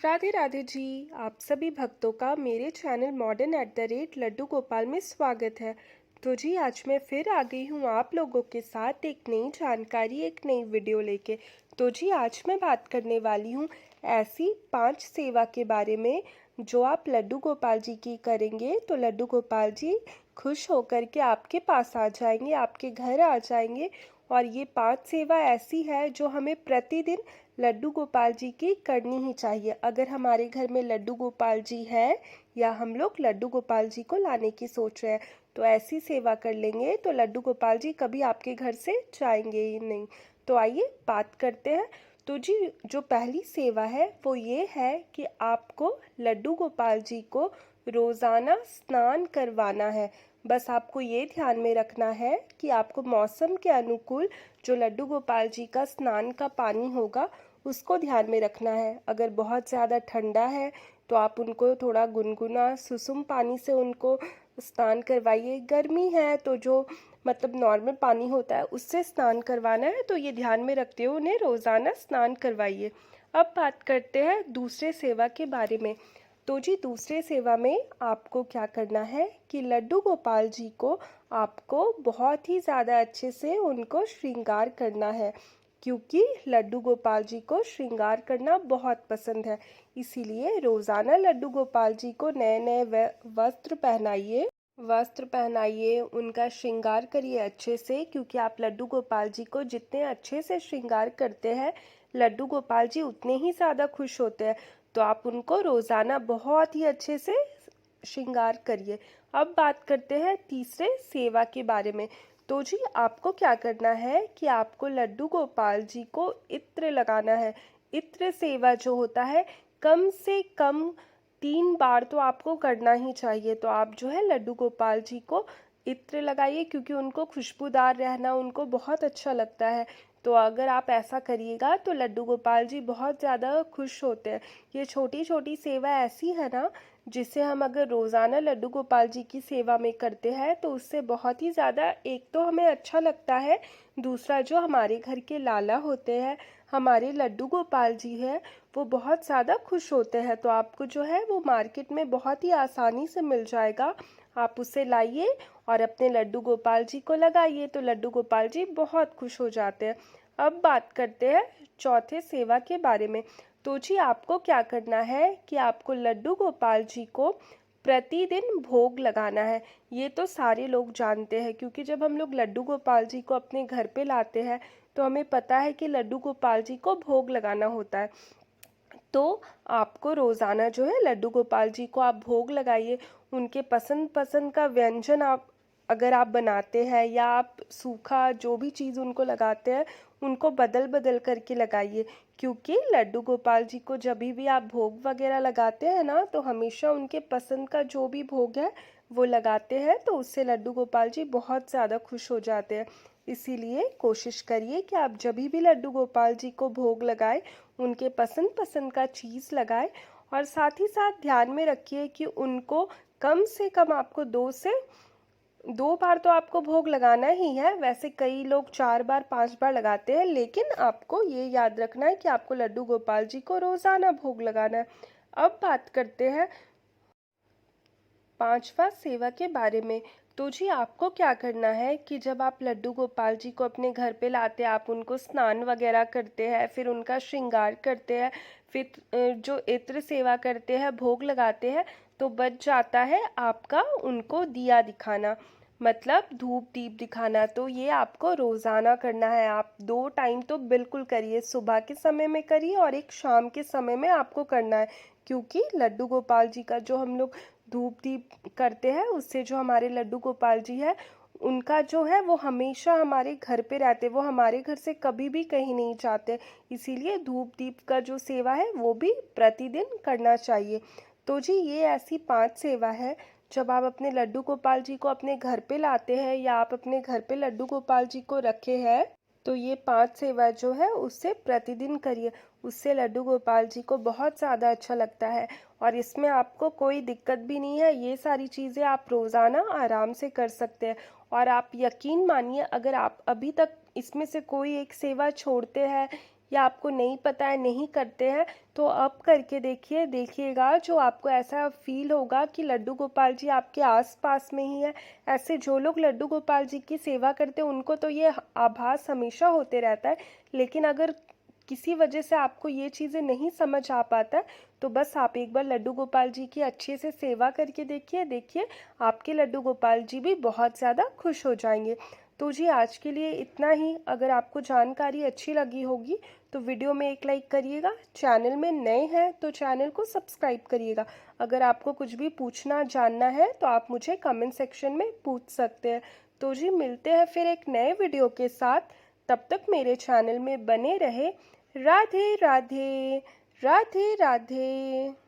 राधे राधे जी। आप सभी भक्तों का मेरे channel modern at the rate Laddu Gopal में स्वागत है। तो जी आज मैं फिर आ गई हूँ आप लोगों के साथ एक नई जानकारी, एक नई वीडियो लेके। तो जी आज मैं बात करने वाली हूँ ऐसी 5 सेवा के बारे में जो आप लड्डू गोपाल जी की करेंगे तो लड्डू गोपाल जी खुश होकर के आपके पास आ जाएंगे, आपके घर आ जाएंगे। और ये 5 सेवा ऐसी है जो हमें प्रतिदिन लड्डू गोपाल जी की करनी ही चाहिए। अगर हमारे घर में लड्डू गोपाल जी है या हम लोग लड्डू गोपाल जी को लाने की सोच रहे हैं तो ऐसी सेवा कर लेंगे तो लड्डू गोपाल जी कभी आपके घर से जाएंगे ही नहीं। तो आइए बात करते हैं। तो जी जो पहली सेवा है वो ये है कि आपको लड्डू गोपाल जी को रोज़ाना स्नान करवाना है। बस आपको ये ध्यान में रखना है कि आपको मौसम के अनुकूल जो लड्डू गोपाल जी का स्नान का पानी होगा उसको ध्यान में रखना है। अगर बहुत ज़्यादा ठंडा है तो आप उनको थोड़ा गुनगुना सुसुम पानी से उनको स्नान करवाइए। गर्मी है तो जो मतलब नॉर्मल पानी होता है उससे स्नान करवाना है, तो ये ध्यान में रखते हुए उन्हें रोज़ाना स्नान करवाइए। अब बात करते हैं दूसरे सेवा के बारे में। तो जी दूसरे सेवा में आपको क्या करना है कि लड्डू गोपाल जी को आपको बहुत ही ज़्यादा अच्छे से उनको श्रृंगार करना है, क्योंकि लड्डू गोपाल जी को श्रृंगार करना बहुत पसंद है। इसीलिए रोज़ाना लड्डू गोपाल जी को नए नए वस्त्र पहनाइए, उनका श्रृंगार करिए अच्छे से, क्योंकि आप लड्डू गोपाल जी को जितने अच्छे से श्रृंगार करते हैं लड्डू गोपाल जी उतने ही ज़्यादा खुश होते हैं। तो आप उनको रोज़ाना बहुत ही अच्छे से श्रृंगार करिए। अब बात करते हैं तीसरे सेवा के बारे में। तो जी आपको क्या करना है कि आपको लड्डू गोपाल जी को इत्र लगाना है। इत्र सेवा जो होता है कम से कम 3 बार तो आपको करना ही चाहिए। तो आप जो है लड्डू गोपाल जी को इत्र लगाइए, क्योंकि उनको खुशबूदार रहना उनको बहुत अच्छा लगता है। तो अगर आप ऐसा करिएगा तो लड्डू गोपाल जी बहुत ज़्यादा खुश होते हैं। ये छोटी छोटी सेवा ऐसी है ना जिसे हम अगर रोज़ाना लड्डू गोपाल जी की सेवा में करते हैं तो उससे बहुत ही ज़्यादा एक तो हमें अच्छा लगता है, दूसरा जो हमारे घर के लाला होते हैं, हमारे लड्डू गोपाल जी है, वो बहुत ज़्यादा खुश होते हैं। तो आपको जो है वो मार्केट में बहुत ही आसानी से मिल जाएगा। आप उसे लाइए और अपने लड्डू गोपाल जी को लगाइए तो लड्डू गोपाल जी बहुत खुश हो जाते हैं। अब बात करते हैं चौथे सेवा के बारे में। तो जी आपको क्या करना है कि आपको लड्डू गोपाल जी को प्रतिदिन भोग लगाना है। ये तो सारे लोग जानते हैं, क्योंकि जब हम लोग लड्डू गोपाल जी को अपने घर पे लाते हैं तो हमें पता है कि लड्डू गोपाल जी को भोग लगाना होता है। तो आपको रोज़ाना जो है लड्डू गोपाल जी को आप भोग लगाइए। उनके पसंद पसंद का व्यंजन आप अगर आप बनाते हैं या आप सूखा जो भी चीज़ उनको लगाते हैं उनको बदल बदल करके लगाइए, क्योंकि लड्डू गोपाल जी को जब भी आप भोग वगैरह लगाते हैं ना तो हमेशा उनके पसंद का जो भी भोग है वो लगाते हैं, तो उससे लड्डू गोपाल जी बहुत ज़्यादा खुश हो जाते हैं। इसीलिए कोशिश करिए कि आप जब भी लड्डू गोपाल जी को भोग लगाए उनके पसंद पसंद का चीज़ लगाए। और साथ ही साथ ध्यान में रखिए कि उनको कम से कम आपको 2 बार तो आपको भोग लगाना ही है। वैसे कई लोग 4 बार 5 बार लगाते हैं, लेकिन आपको ये याद रखना है कि आपको लड्डू गोपाल जी को रोज़ाना भोग लगाना है। अब बात करते हैं पांचवा सेवा के बारे में। तो जी आपको क्या करना है कि जब आप लड्डू गोपाल जी को अपने घर पे लाते हैं, आप उनको स्नान वगैरह करते हैं, फिर उनका श्रृंगार करते हैं, फिर जो इत्र सेवा करते हैं, भोग लगाते हैं, तो बच जाता है आपका उनको दिया दिखाना, मतलब धूप दीप दिखाना। तो ये आपको रोज़ाना करना है। आप 2 टाइम तो बिल्कुल करिए, सुबह के समय में करिए और एक शाम के समय में आपको करना है, क्योंकि लड्डू गोपाल जी का जो हम लोग धूप दीप करते हैं उससे जो हमारे लड्डू गोपाल जी है उनका जो है वो हमेशा हमारे घर पे रहते, वो हमारे घर से कभी भी कहीं नहीं जाते। इसीलिए धूप दीप का जो सेवा है वो भी प्रतिदिन करना चाहिए। तो जी ये ऐसी 5 सेवा है जब आप अपने लड्डू गोपाल जी को अपने घर पे लाते हैं या आप अपने घर पे लड्डू गोपाल जी को रखे हैं, तो ये 5 सेवा जो है उससे प्रतिदिन करिए। उससे लड्डू गोपाल जी को बहुत ज़्यादा अच्छा लगता है और इसमें आपको कोई दिक्कत भी नहीं है। ये सारी चीज़ें आप रोज़ाना आराम से कर सकते हैं। और आप यकीन मानिए, अगर आप अभी तक इसमें से कोई एक सेवा छोड़ते हैं या आपको नहीं पता है, नहीं करते हैं, तो अब करके देखिए, देखिएगा जो आपको ऐसा फील होगा कि लड्डू गोपाल जी आपके आस-पास में ही है। ऐसे जो लोग लड्डू गोपाल जी की सेवा करते हैं उनको तो ये आभास हमेशा होते रहता है, लेकिन अगर किसी वजह से आपको ये चीज़ें नहीं समझ आ पाता है, तो बस आप एक बार लड्डू गोपाल जी की अच्छे से सेवा करके देखिए, देखिए आपके लड्डू गोपाल जी भी बहुत ज़्यादा खुश हो जाएंगे। तो जी आज के लिए इतना ही। अगर आपको जानकारी अच्छी लगी होगी तो वीडियो में एक लाइक करिएगा, चैनल में नए हैं तो चैनल को सब्सक्राइब करिएगा। अगर आपको कुछ भी पूछना जानना है तो आप मुझे कमेंट सेक्शन में पूछ सकते हैं। तो जी मिलते हैं फिर एक नए वीडियो के साथ, तब तक मेरे चैनल में बने रहे। राधे राधे। राधे राधे।